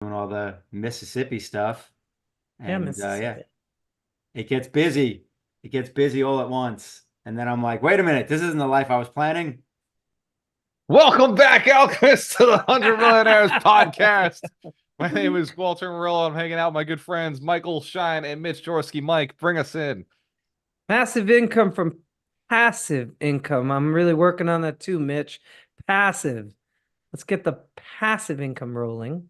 doing all the Mississippi stuff. Yeah, And yeah, Mississippi. it gets busy. It gets busy all at once. And then I'm like, wait a minute, this isn't the life I was planning. Welcome back, Alchemist, to the 100 Millionaires podcast. My name is Gualter Amarelo. I'm hanging out with my good friends Michael Schein and Mitch Jaworski. Mike, bring us in. Passive income from passive income. I'm really working on that too, Mitch. Passive. Let's get the passive income rolling.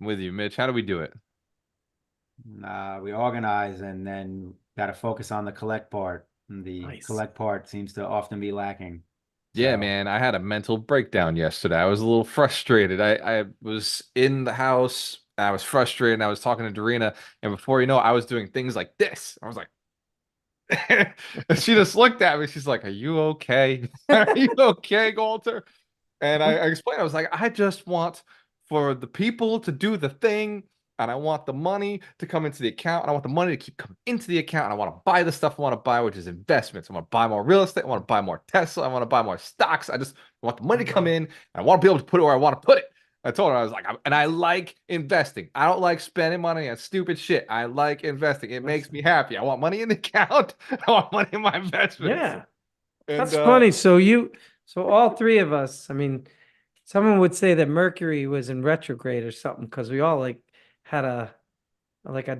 I'm with you, Mitch. How do we do it? We organize and then got to focus on the collect part. And the Nice. collect part seems to often be lacking. Yeah, So, man, I had a mental breakdown yesterday. I was a little frustrated. I was in the house. I was frustrated. And I was talking to Dorina, and before you know, I was doing things like this. I was like, and she just looked at me. She's like, "Are you okay? Are you okay, Walter?" And I explained, I was like, I just want for the people to do the thing, and I want the money to come into the account, and I want the money to keep coming into the account, and I want to buy the stuff I want to buy, which is investments. I want to buy more real estate. I want to buy more Tesla. I want to buy more stocks. I just want the money to come in, and I want to be able to put it where I want to put it. I told her, I was like, and I like investing. I don't like spending money on stupid shit. I like investing. It makes me happy. I want money in the account. I want money in my investments. Yeah, And that's funny. So all three of us, I mean, someone would say that Mercury was in retrograde or something because we all had a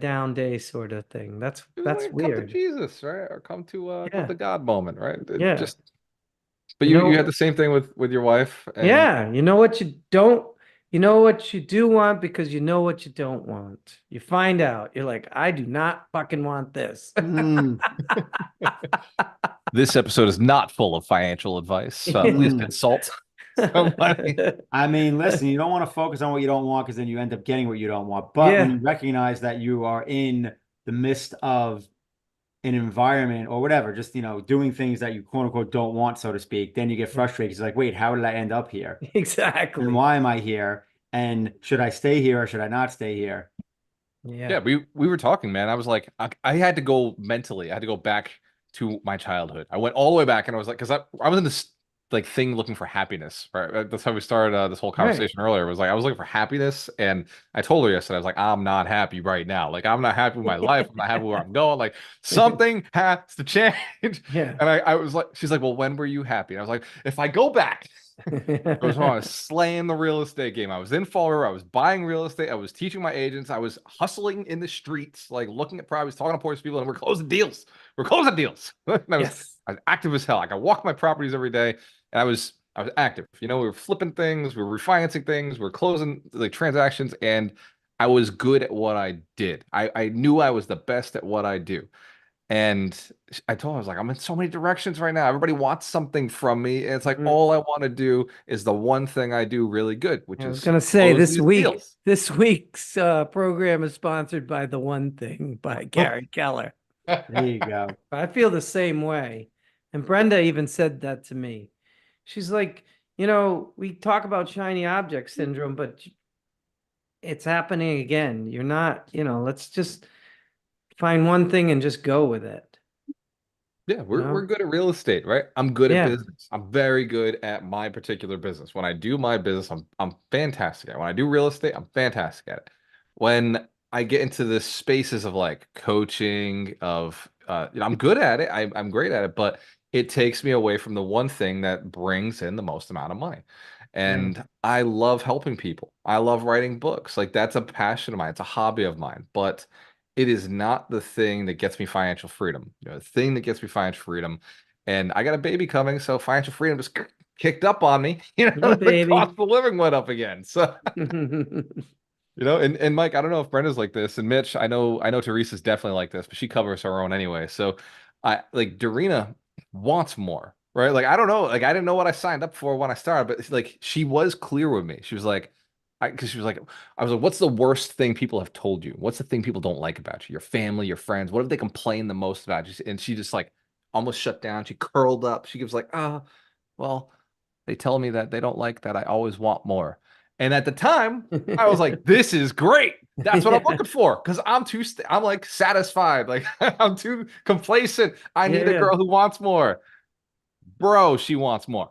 down day sort of thing. That's it was that's like come to weird. Jesus, right? Or come Yeah. to God moment, right? It Yeah. just but You you had know, the same thing with your wife and Yeah, you know what you do want because you know what you don't want. You find out, you're like, I do not fucking want this. mm, this episode is not full of financial advice. Please mm. consult somebody. I mean, listen, you don't want to focus on what you don't want because then you end up getting what you don't want. But when you Yeah, recognize that you are in the midst of an environment or whatever, just doing things that you quote unquote don't want, so to speak, then you get yeah, frustrated. It's like, wait, how did I end up here? And exactly. why am I here? And should I stay here or should I not stay here? Yeah. Yeah, we were talking, man. I was like, I had to go mentally. I had to go back to my childhood. I went all the way back, and I was like, because I was in this like thing looking for happiness, right? That's how we started this whole Right. conversation earlier. It was like I was looking for happiness, and I told her yesterday, I was like, I'm not happy right now. Like I'm not happy with my life. I'm not happy where I'm going. Like something has to change. Yeah. And I was like, she's like, well, when were you happy? And I was like, if I go back. It was when I was slaying the real estate game. I was in Fall River. I was buying real estate. I was teaching my agents. I was hustling in the streets, like looking at properties, talking to poor people, and we're closing deals. We're closing deals. And Yes. I was active as hell. Like I walked my properties every day, and I was active. You know, we were flipping things, we were refinancing things, we were closing like transactions, and I was good at what I did. I knew I was the best at what I do. And I told her, I was like, I'm in so many directions right now. Everybody wants something from me. And it's like, Mhm. all I want to do is the one thing I do really good, which I was is gonna say close this these week, deals. this week's program is sponsored by The One Thing by Gary Keller. There you go. I feel the same way. And Brenda even said that to me. She's like, we talk about shiny object syndrome, but it's happening again. You're not, let's just find one thing and just go with it, Yeah, you we're know? good at real estate, right? I'm good at Yeah. business. I'm very good at my particular business. When I do my business, I'm fantastic at it. When I do real estate, I'm fantastic at it. When I get into the spaces of like coaching, of I'm good at it. I'm great at it, but it takes me away from the one thing that brings in the most amount of money. Yeah. And I love helping people. I love writing books. Like that's a passion of mine. It's a hobby of mine. But it is not the thing that gets me financial freedom. You know, the thing that gets me financial freedom. And I got a baby coming, so financial freedom just kicked up on me. Yeah, The baby. cost of living went up again. So, and Mike, I don't know if Brenda's like this, and Mitch, I know Teresa's definitely like this, but she covers her own anyway. So I like Dorina wants more, right? Like I don't know, like I didn't know what I signed up for when I started, but it's like she was clear with me. She was like, because she was like, I was like, what's the worst thing people have told you? What's the thing people don't like about you? Your family, your friends. What have they complained the most about you? And she just like almost shut down. She curled up. She gives like, well, they tell me that they don't like that I always want more. And at the time, I was like, this is great. That's what I'm Yeah. looking for because I'm like satisfied. Like I'm too complacent. I need a Yeah. girl who wants more. Bro, she wants more.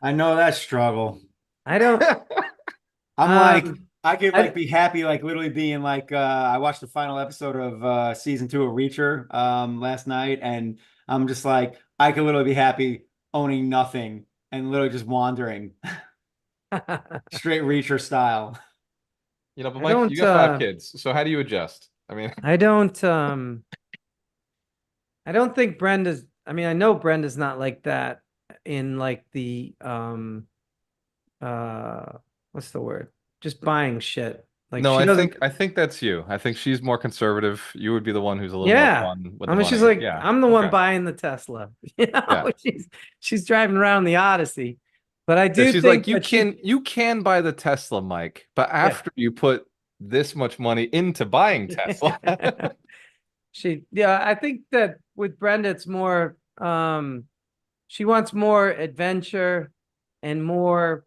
I know that struggle. I don't. I'm like, Um, I could I like be happy, like literally being like, I watched the final episode of season 2 of Reacher last night, and I'm just like, I could literally be happy owning nothing and literally just wandering, straight Reacher style. You know, but I Mike, you don't. got 5 kids, so how do you adjust? I mean, I don't. I don't think Brenda's. I mean, I know Brenda's not like that in like the uh what's the word? Just buying shit. Like no, she doesn't. I think that's you. I think she's more conservative. You would be the one who's a little more Yeah. fun with I the mean, she's money. like, Yeah. I'm the one Okay. buying the Tesla. Yeah. She's driving around the Odyssey. But I Yeah, do she's like, think that she you can buy the Tesla, Mike, but yeah. after you put this much money into buying Tesla. Yeah, I think that with Brenda, it's more she wants more adventure and more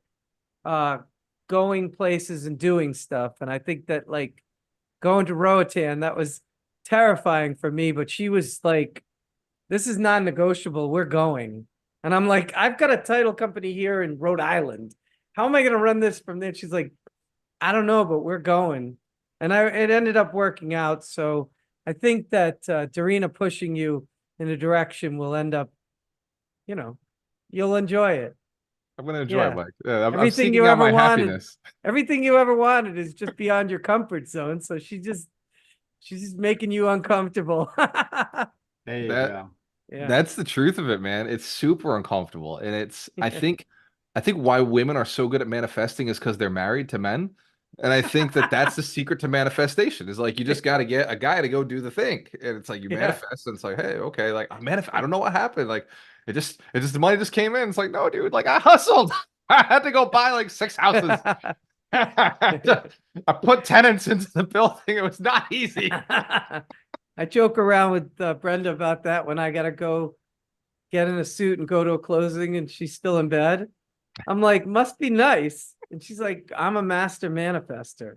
uh going places and doing stuff. And I think that like going to Roatan, that was terrifying for me, but she was like, this is non-negotiable. We're going. And I'm like, I've got a title company here in Rhode Island. How am I going to run this from there? She's like, I don't know, but we're going. And it ended up working out. So I think that Darina pushing you in a direction will end up, you'll enjoy it. I'm gonna enjoy it, Yeah. Mike. Yeah, I'm Everything seeking you out ever my wanted, happiness. everything you ever wanted is just beyond your comfort zone. So she's just making you uncomfortable. There you That go. Yeah. that's the truth of it, man. It's super uncomfortable. And I think why women are so good at manifesting is because they're married to men. And I think that that's the secret to manifestation is like you just got to get a guy to go do the thing. And it's like you Yeah. manifest and it's like, hey, okay, like I don't know what happened. Like it just the money just came in. It's like, no, dude, like I hustled. I had to go buy like 6 houses. I put tenants into the building. It was not easy. I joke around with Brenda about that when I gotta go get in a suit and go to a closing and she's still in bed. I'm like, must be nice. And she's like, I'm a master manifester.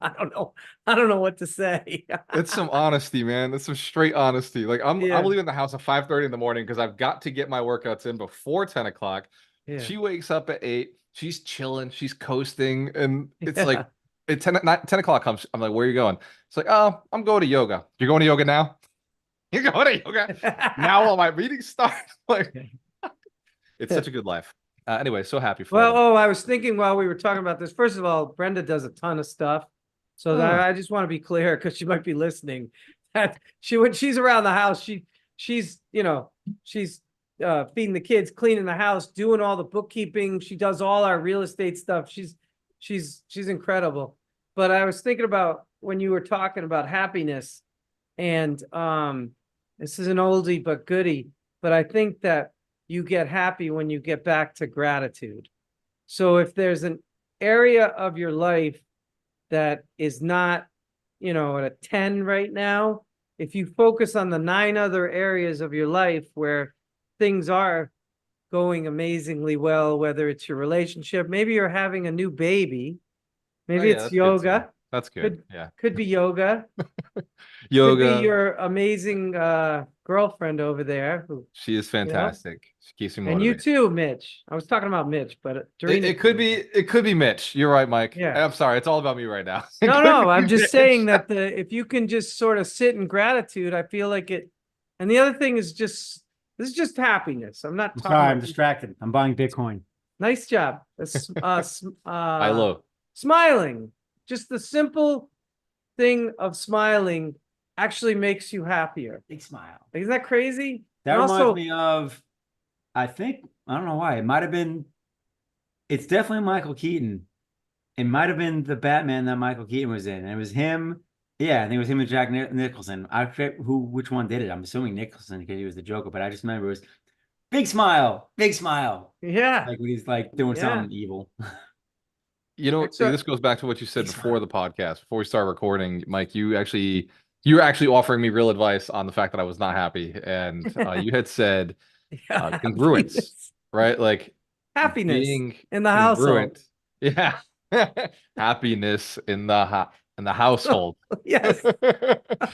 I don't know what to say. It's some honesty, man. It's some straight honesty. Like I'm Yeah, leaving the house at 5:30 in the morning because I've got to get my workouts in before 10 o'clock. yeah, She wakes up at 8. She's chilling, she's coasting, and it's like yeah. at 10 o'clock comes. I'm like, where are you going? It's like, oh, I'm going to yoga. You're going to yoga now? You're going to yoga now while my meetings start? Like, it's such a good life. Anyway, so happy for Well, them. oh, I was thinking while we were talking about this. First of all, Brenda does a ton of stuff. So that Oh, I just want to be clear because she might be listening. That when she's around the house, she's she's feeding the kids, cleaning the house, doing all the bookkeeping. She does all our real estate stuff. She's incredible. But I was thinking about when you were talking about happiness, and this is an oldie but goodie, but I think that you get happy when you get back to gratitude. So if there's an area of your life that is not, at a 10 right now, if you focus on the 9 other areas of your life where things are going amazingly well, whether it's your relationship, maybe you're having a new baby, oh maybe yeah, it's that's good too. yoga, That's good. could Yeah. could be yoga, could be Yoga. your amazing girlfriend over there who, She is you know, fantastic. She keeps me and you motivated. too, Mitch. I was talking about Mitch, but Doreen, It could be Mitch. You're right, Mike. yeah. I'm sorry. It's all about me right now. It No, could no, I'm be just saying Mitch. that if you can just sort of sit in gratitude, I feel like it. And the other thing is this is just happiness. I'm not I'm talking sorry, I'm about distracted. I'm buying Bitcoin. nice job. I low. Smiling. Just the simple thing of smiling actually makes you happier. Big smile. Isn't that crazy? That And reminds also, me of, I think, I don't know why. It might have been, it's definitely Michael Keaton. It might have been the Batman that Michael Keaton was in. And it was him. Yeah, I think it was him and Jack Nicholson. I forget which one did it. I'm assuming Nicholson because he was the Joker, but I just remember it was big smile, big smile. yeah, Like when he's like doing yeah. something evil. You know, So this goes back to what you said Big before smile. the podcast, before we start recording, Mike. You were actually offering me real advice on the fact that I was not happy, and you had said yeah, congruence, right? Like happiness being in the household. congruent. Yeah. Happiness in the household. Yes.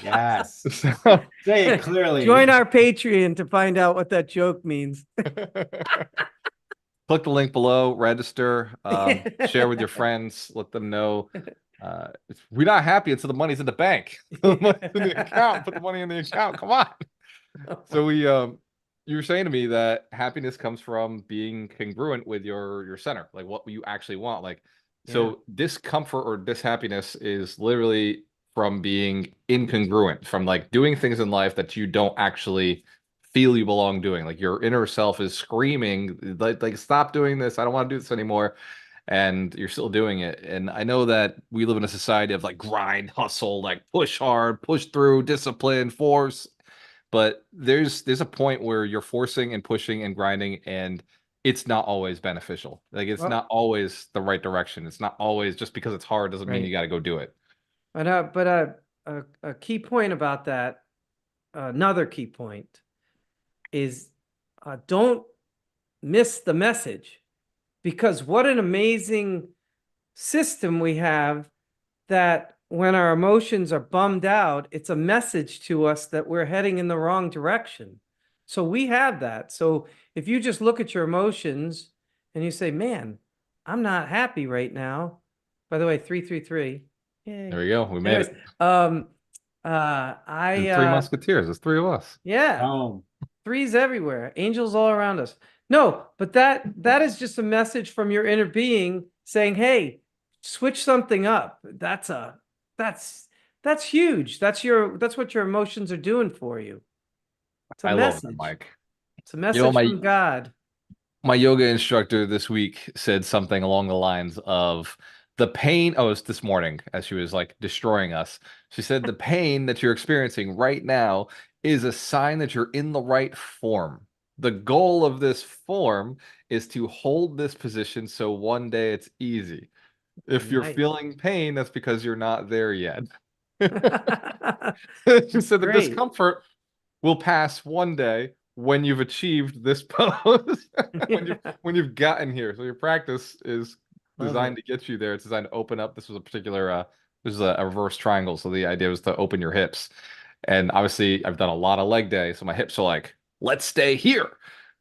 Yes. So- Say it clearly. Join our Patreon to find out what that joke means. Click the link below, register, share with your friends, let them know. We're not happy until the money's in the bank. The money's in the account. Put the money in the account. Come on. So you were saying to me that happiness comes from being congruent with your center, like what you actually want. Like, Yeah. so discomfort or dishappiness is literally from being incongruent, from like doing things in life that you don't actually feel you belong doing. Like your inner self is screaming, like stop doing this. I don't want to do this anymore. And you're still doing it. And I know that we live in a society of like grind, hustle, like push hard, push through, discipline, force. But there's a point where you're forcing and pushing and grinding, and it's not always beneficial. Like it's Well, not always the right direction. It's not always just because it's hard doesn't mean you right. got to go do it. A key point about that, another key point is don't miss the message, because what an amazing system we have that when our emotions are bummed out, it's a message to us that we're heading in the wrong direction. So we have that. So if you just look at your emotions and you say, man, I'm not happy right now. By the way, 333. Yay. There we go. We made Anyways, it. I The Three Musketeers. There's three of us. yeah, Oh, threes everywhere, angels all around us. No, but that is just a message from your inner being saying, hey, switch something up. That's huge. That's what your emotions are doing for you. It's a I love that, message. Mike. It's a message my from God. my yoga instructor this week said something along the lines of the pain. Oh, it's this morning as she was like destroying us. She said the pain that you're experiencing right now is a sign that you're in the right form. The goal of this form is to hold this position so one day it's easy. If you're Nice. feeling pain, that's because you're not there yet. She said the Great. discomfort will pass one day when you've achieved this pose. When you've gotten here. So your practice is Love designed it. to get you there. It's designed to open up. This was a particular this is a reverse triangle. So the idea was to open your hips. And obviously I've done a lot of leg day, so my hips are like, let's stay here.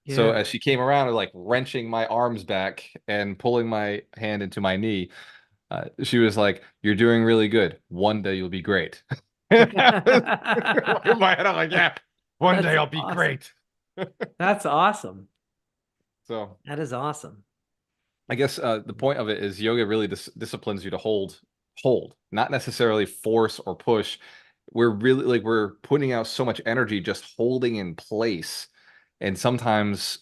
So Yeah. as she came around, like wrenching my arms back and pulling my hand into my knee, she was like, "You're doing really good. One day you'll be great." In my head, I'm like, "Yeah, one That's day I'll be awesome. great." That's awesome. So That is awesome. I guess the point of it is yoga really disciplines you to hold, not necessarily force or push. We're really like we're putting out so much energy just holding in place, and sometimes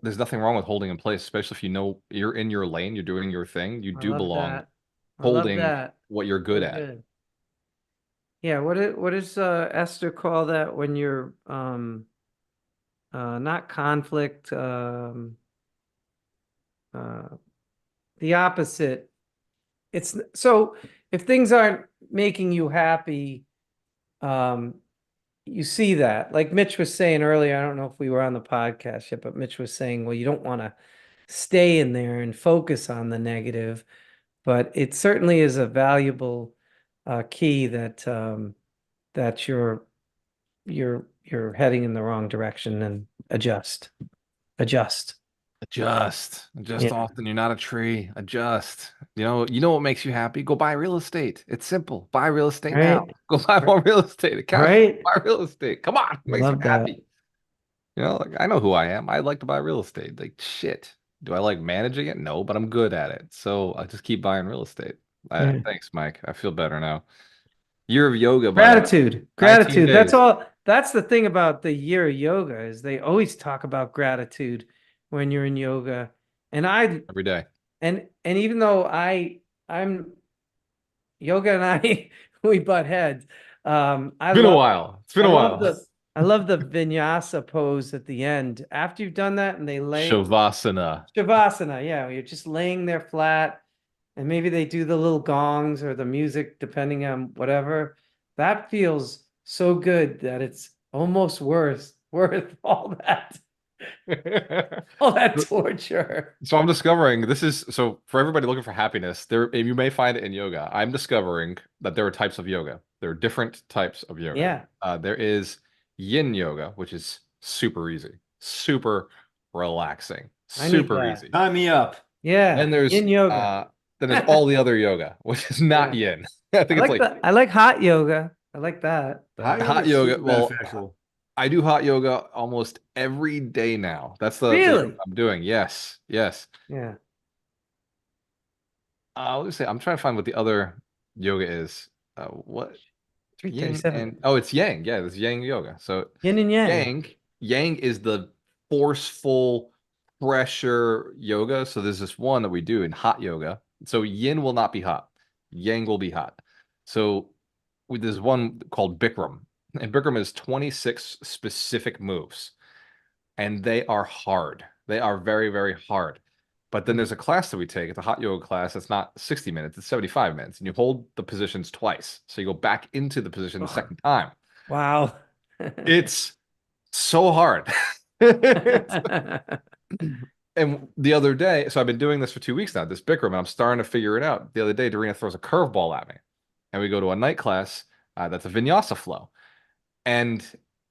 there's nothing wrong with holding in place, especially if you know you're in your lane, you're doing your thing, you I do love belong that. I love holding that. what you're good So at. good. Yeah, what is Esther call that when you're not conflict, uh the opposite. It's so if things aren't making you happy, um you see that. Like Mitch was saying earlier, I don't know if we were on the podcast yet, but Mitch was saying, well, you don't want to stay in there and focus on the negative, but it certainly is a valuable key that that you're heading in the wrong direction and adjust. Adjust Yeah. often. You're not a tree. Adjust. You know what makes you happy? Go buy real estate. It's simple. Buy real estate now. Right. Go buy more real estate. Account, Right. buy real estate. Come on, it I makes me love that. happy. Like I know who I am. I like to buy real estate. Like shit. Do I like managing it? No, but I'm good at it. So I just keep buying real estate. Yeah. Thanks, Mike. I feel better now. Year of yoga, by the way. Gratitude. 19 Gratitude. That's days all. That's the thing about the year of yoga is they always talk about gratitude when you're in yoga. And every day. and even though I'm yoga and I we butt heads. I It's been a love while. It's been I a love while. the I love the vinyasa pose at the end. After you've done that and they lay Shavasana. Shavasana, yeah, you're just laying there flat, and maybe they do the little gongs or the music, depending on whatever. That feels so good that it's almost worth all that torture. So I'm discovering this is so for everybody looking for happiness, there you may find it in yoga. I'm discovering that there are types of yoga. There are different types of yoga. Yeah. There is yin yoga, which is super easy, super relaxing, I need Super that. easy. Sign me up. Then Yeah, there's yin yoga. uh then there's all the other yoga, which is not Yeah. yin. I think it's like I like hot yoga. I like that. Hot But yoga hot is yoga. super Well, beneficial. I do hot yoga almost every day now. That's the yoga really? I'm doing. Yes, yes. Yeah. Let me say, I'm trying to find what the other yoga is. What yin 337. and oh, it's yang. Yeah, it's yang yoga. So Yin and yang. yang is the forceful pressure yoga. So there's this one that we do in hot yoga. So yin will not be hot. Yang will be hot. So with this one called Bikram, and Bikram is 26 specific moves, and they are hard. They are very, very hard. But then there's a class that we take. It's a hot yoga class. It's not 60 minutes, it's 75 minutes. And you hold the positions twice. So you go back into the position the second time. Wow. It's so hard. And the other day, so I've been doing this for 2 weeks now, this Bikram, and I'm starting to figure it out. The other day, Dorina throws a curveball at me, and we go to a night class that's a vinyasa flow. And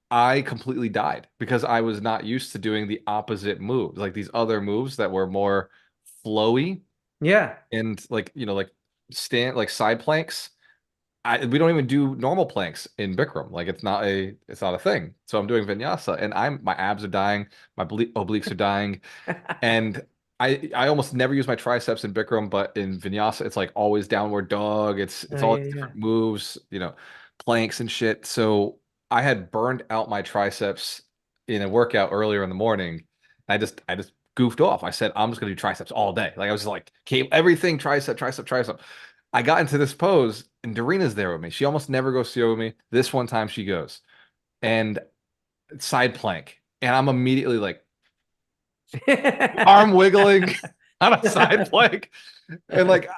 I completely died because I was not used to doing the opposite moves, like these other moves that were more flowy Yeah. and like stand like side planks. We don't even do normal planks in Bikram. Like it's not a thing. So I'm doing vinyasa and my abs are dying, my obliques are dying, and I almost never use my triceps in Bikram, but in vinyasa it's like always downward dog. It's Oh, all yeah, yeah. different moves, planks and shit. So I had burned out my triceps in a workout earlier in the morning. I just goofed off. I said I'm just gonna do triceps all day. Like I was just like, okay, everything tricep, tricep, tricep. I got into this pose and Dorina's there with me. She almost never goes to yoga with me. This one time she goes and side plank. And I'm immediately like arm wiggling on a side plank. And like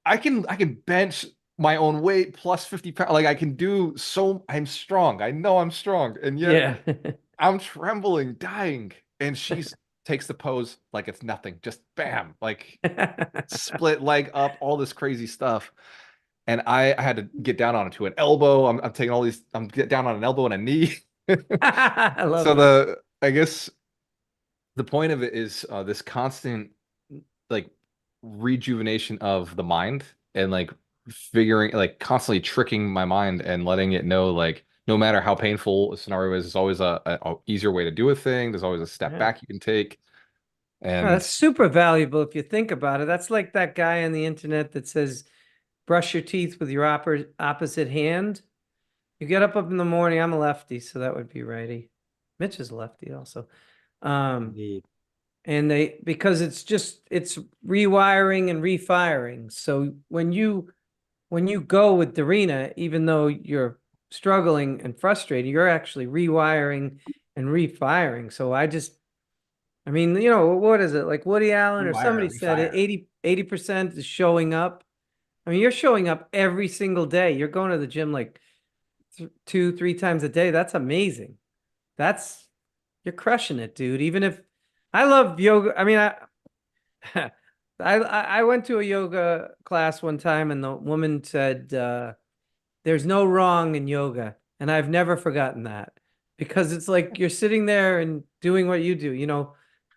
I can bench my own weight plus 50 pounds. Like I can do so I'm strong. I know I'm strong. And yet Yeah. I'm trembling, dying. And she takes the pose like it's nothing. Just bam, like split leg up, all this crazy stuff. And I had to get down on it to an elbow. I'm taking all these, I'm get down on an elbow and a knee. I love So it. I guess the point of it is this constant like rejuvenation of the mind and like figuring like constantly tricking my mind and letting it know like no matter how painful a scenario is, there's always a easier way to do a thing. There's always a step Yeah. back you can take. Oh, And that's super valuable if you think about it. That's like that guy on the internet that says, brush your teeth with your opposite hand. You get up in the morning. I'm a lefty, so that would be righty. Mitch is a lefty also. Indeed. And because it's rewiring and refiring. So when you go with Darina, even though you're struggling and frustrated, you're actually rewiring and refiring. So I mean, what is it? Like Woody Allen or Rewire, somebody said it, refire. 80% is showing up. I mean, you're showing up every single day. You're going to the gym like 2, 3 times a day. That's amazing. You're crushing it, dude. Even if I love yoga. I mean, I went to a yoga class one time and the woman said, there's no wrong in yoga. And I've never forgotten that because it's like you're sitting there and doing what you do.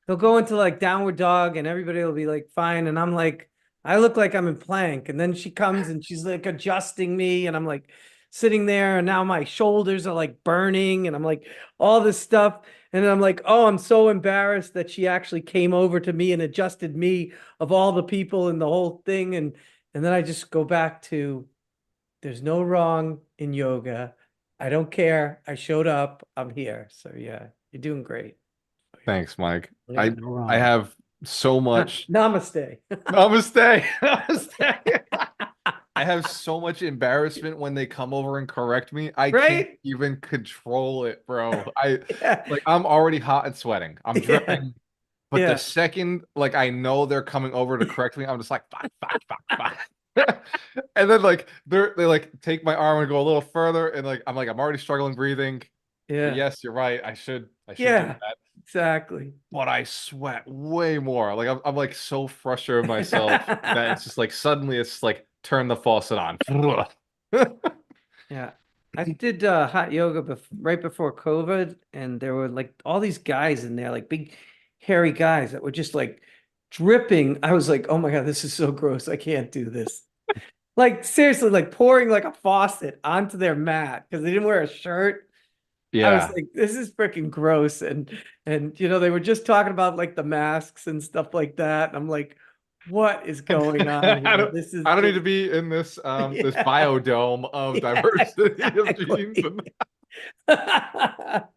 They'll go into like downward dog and everybody will be like, fine. And I'm like, I look like I'm in plank. And then she comes and she's like adjusting me. And I'm like sitting there and now my shoulders are like burning and I'm like all this stuff. And then I'm like, oh, I'm so embarrassed that she actually came over to me and adjusted me of all the people and the whole thing. And then I just go back to there's no wrong in yoga. I don't care. I showed up. I'm here. So yeah, you're doing great. thanks, Mike. Yeah. I No I wrong. have so much Namaste. namaste. Namaste. I have so much embarrassment when they come over and correct me. I can't Right? even control it, bro. Yeah. I'm already hot and sweating. I'm Yeah. dripping. But the Yeah. second like I know they're coming over to correct me, I'm just like fuck, fuck, fuck, fuck. And then like they like take my arm and go a little further, and like I'm already struggling breathing. But Yeah. yes, you're right. I should do Yeah. that. Exactly. But I sweat way more. Like I'm like so frustrated with myself that it's just like suddenly it's like turn the faucet on. Yeah. I did hot yoga right before COVID, and there were like all these guys in there, like big hairy guys that were just like dripping. I was like, oh my God, this is so gross. I can't do this. Like seriously, like pouring like a faucet onto their mat because they didn't wear a shirt. I was Yeah. like, this is freaking gross. And you know, they were just talking about like the masks and stuff like that. And I'm like, what is going on I here? don't This is I don't need just to be in this this yeah, biodome of yeah, diversity of genes. exactly. And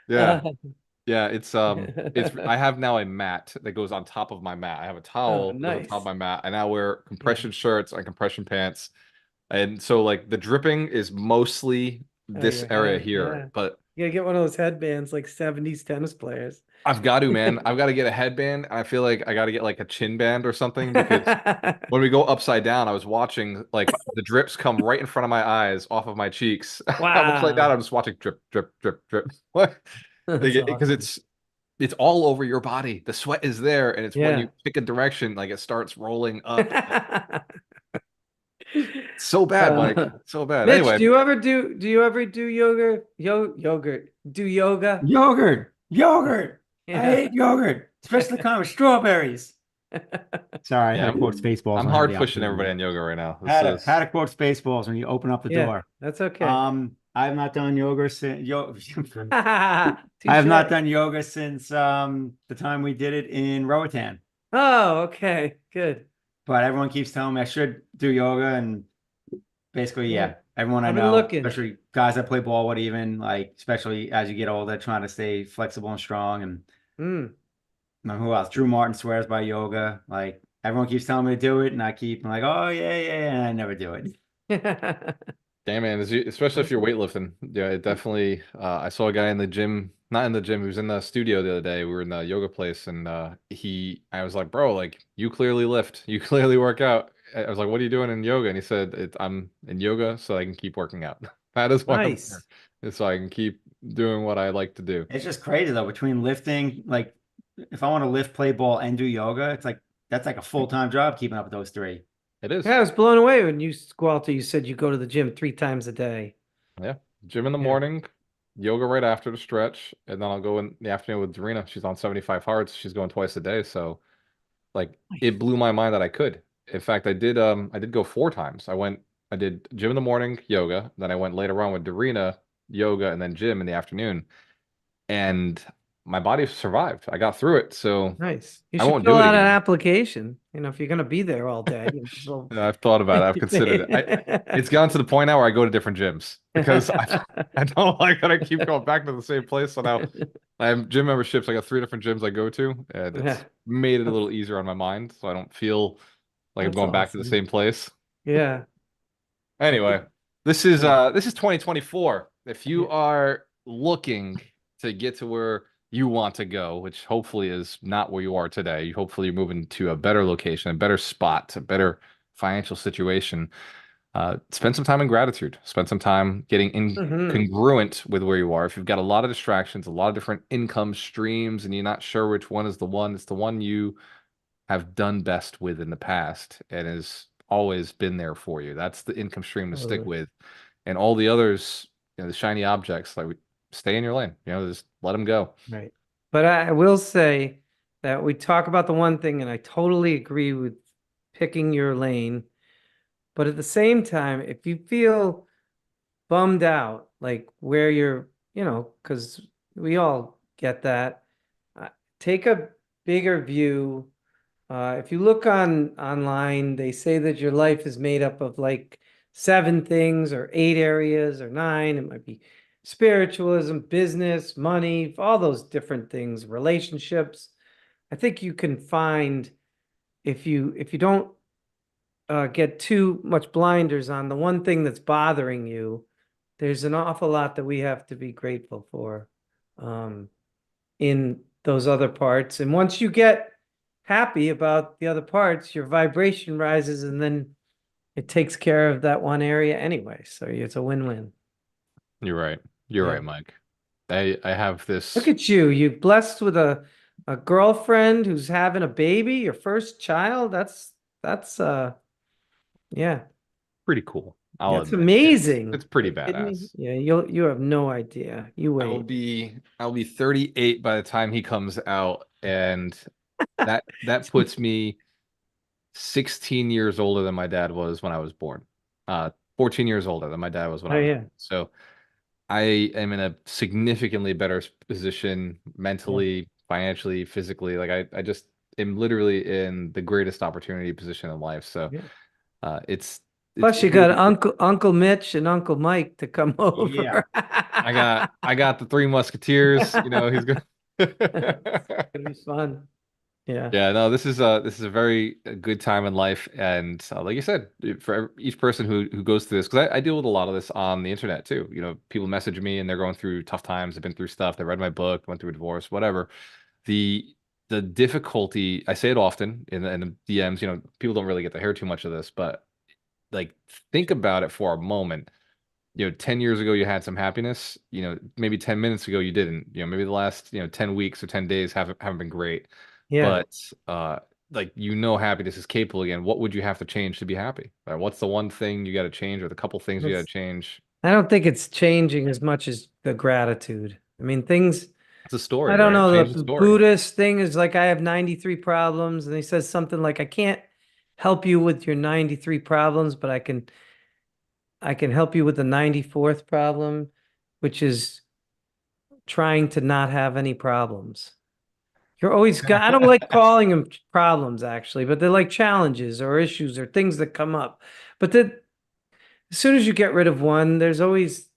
yeah. Uh, Yeah, it's I have now a mat that goes on top of my mat. I have a oh, towel that goes on top of nice. my mat. I now wear Yeah. compression shirts and compression pants. And so like the dripping is mostly Oh, this your area head. here, Yeah. but You gotta get one of those headbands like 70s tennis players. I've got to, man. I've got to get a headband. I feel like I got to get like a chin band or something because when we go upside down, I was watching like the drips come right in front of my eyes off of my cheeks. I'm upside down. Wow. I'm just watching drip, drip, drip, drip. What? That's Because awesome. it's all over your body. The sweat is there, and it's when you Yeah. pick a direction, like it starts rolling up. So bad, Mike. So bad. Mitch, Anyway, do you ever do yogurt? Do yoga? Yogurt, yogurt. I Yeah. hate yogurt, especially the kind with strawberries. Sorry, I yeah, had to quote Spaceballs I'm when I had hard the pushing everybody opportunity. on yoga right now. This Had is to quote Spaceballs when you open up the Yeah, door. that's okay. I've not done yoga since I have not Touche. done yoga since the time we did it in Roatan. Oh, okay. Good. But everyone keeps telling me I should do yoga, and basically, Yeah. yeah, everyone I I've been know, looking. especially guys that play ball would even like, especially as you get older, trying to stay flexible and strong. And Mm. who else? Drew Martin swears by yoga. Like everyone keeps telling me to do it, and I'm like, oh yeah, yeah, and I never do it. damn man, especially if you're weightlifting. Yeah, it definitely. I saw a guy in the gym, not in the gym. He was in the studio the other day. We were in the yoga place, and I was like, bro, like you clearly lift, you clearly work out. I was like, what are you doing in yoga? And he said, I'm in yoga so I can keep working out. That is why I'm here, Nice. is so I can keep doing what I like to do. It's just crazy though, between lifting, like if I want to lift, play ball, and do yoga, it's like that's like a full-time job keeping up with those three. It Yeah, is. I was blown away when you, Gualter, you said you go to the gym 3 times a day. Yeah. Gym in the Yeah. morning, yoga right after the stretch, and then I'll go in the afternoon with Darina. She's on 75 hearts. She's going twice a day. So like Nice. it blew my mind that I could. In fact, I did go 4 times. I did gym in the morning, yoga, then I went later on with Darina, yoga, and then gym in the afternoon. And my body survived. I got through it. So Nice. You I should won't fill do it out an again. application. You know, if you're gonna be there all day, you might as well. And I've thought about it. I've considered it. It's gotten to the point now where I go to different gyms because I don't like that I keep going back to the same place. So now I have gym memberships. I got 3 different gyms I go to, and Yeah, it's made it a that's little easier on my mind, so I don't feel like I'm that's going back to the awesome. same place. Yeah. Anyway, Yeah. this is 2024. If you are looking to get to where you want to go, which hopefully is not where you are today, hopefully you're moving to a better location, a better spot, a better financial situation. Spend some time in gratitude. Spend some time getting Hmm. congruent with where you are. If you've got a lot of distractions, a lot of different income streams, and you're not sure which one is the one, it's the one you have done best with in the past and has always been there for you. That's the income stream to stick Totally. with. And all the others, the shiny objects, like stay in your lane. Just let them go. Right. But I will say that we talk about the one thing, and I totally agree with picking your lane. But at the same time, if you feel bummed out, like where you're, because we all get that, uh, take a bigger view. If you look online, they say that your life is made up of like 7 things or 8 areas or 9. It might be spiritualism, business, money, all those different things, relationships. I think you can find if you don't get too much blinders on the one thing that's bothering you, there's an awful lot that we have to be grateful for um, in those other parts. And once you get happy about the other parts, your vibration rises and then it takes care of that one area anyway. So it's a win-win. You're right. You're Yeah. right, Mike. I have Look this at you. You're blessed with a girlfriend who's having a baby, your first child. That's yeah. pretty cool. I'll That's admit. amazing. It's pretty Are you kidding me? badass. Yeah, you have no idea. You wait. I'll be 38 by the time he comes out, and that puts me 16 years older than my dad was when I was born. 14 years older than my dad was when Oh I was yeah. born. So I am in a significantly better position Yeah. mentally, financially, physically. Like I just am literally in the greatest opportunity position in life. So Yeah. it's Plus, you got really Uncle Mitch and Uncle Mike to come Yeah. over. I got the Three Musketeers, you know, he's good. It's gonna be fun. Yeah. Yeah, no, this is a very good time in life, and like you said, for each person who goes through this, because I deal with a lot of this on the internet too. You know, people message me and they're going through tough times, they've been through stuff, they read my book, went through a divorce, whatever. The the difficulty, I say it often in the DMs. You know, people don't really get to hear too much of this, but like think about it for a moment. You know, 10 years ago you had some happiness, you know, maybe 10 minutes ago you didn't. You know, maybe the last, 10 weeks or 10 days haven't been great. Yeah. But like happiness is capable again. What would you have to change to be happy? Right? What's the one thing you got to change or the couple things you got to It's, change? I don't think it's changing as much as the gratitude. I mean, things, It's a I story, don't right? know, Change the the story. Buddhist thing is like, I have 93 problems, and he says something like, I can't help you with your 93 problems, but I can help you with the 94th problem, which is trying to not have any problems. You're always got, I don't like calling them problems actually, but they're like challenges or issues or things that come up. But then as soon as you get rid of one, there's always,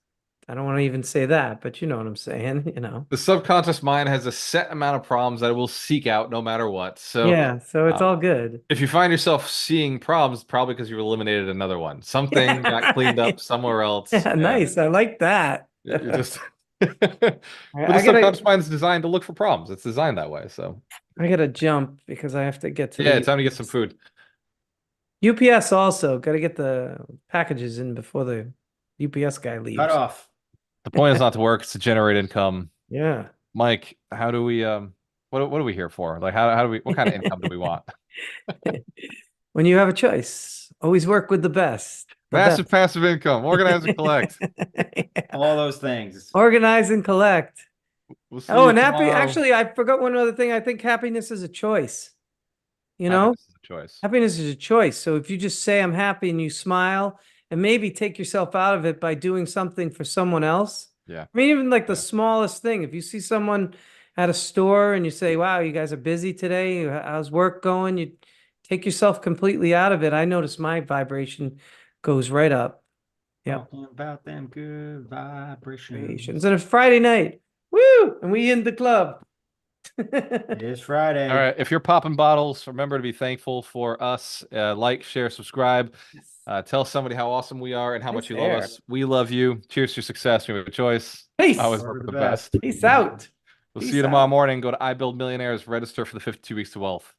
I don't want to even say that, but you know what I'm saying, you know. The subconscious mind has a set amount of problems that it will seek out no matter what. So Yeah, so it's um, all good. if you find yourself seeing problems, probably because you eliminated another one. Something got cleaned Yeah. up somewhere else, Yeah, and nice. I like that. you're just. But the I gotta subconscious mind is designed to look for problems. It's designed that way. So I gotta jump because I have to get to yeah, the time to get some UPS. food. UPS also gotta get the packages in before the UPS guy Cut leaves. off. The point is not to work; it's to generate income. Yeah. Mike, how do we what are we here for? Like how do we what kind of income do we want? When you have a choice, always work with the best. The Massive best. passive income, organize and collect. Yeah. All those things. Organize and collect. We'll see Oh, you and happy. tomorrow. Actually, I forgot one other thing. I think happiness is a choice. You know, Happiness is a choice. happiness is a choice. So if you just say I'm happy and you smile and maybe take yourself out of it by doing something for someone else. Yeah. I mean, even like the Yeah. smallest thing. If you see someone at a store and you say, "Wow, you guys are busy today. How's work going?" You take yourself completely out of it. I notice my vibration goes right up. Yep. Talking about them good vibrations. And it's Friday night. Woo! And we in the club. It is Friday. All right. If you're popping bottles, remember to be thankful for us. Like, share, subscribe. Tell somebody how awesome we are and how much you love us. We love you. Cheers to your success. We have a choice. Peace. Always work with the best. Peace out. We'll see you tomorrow morning. Go to I Build Millionaires, register for the 52 Weeks to Wealth.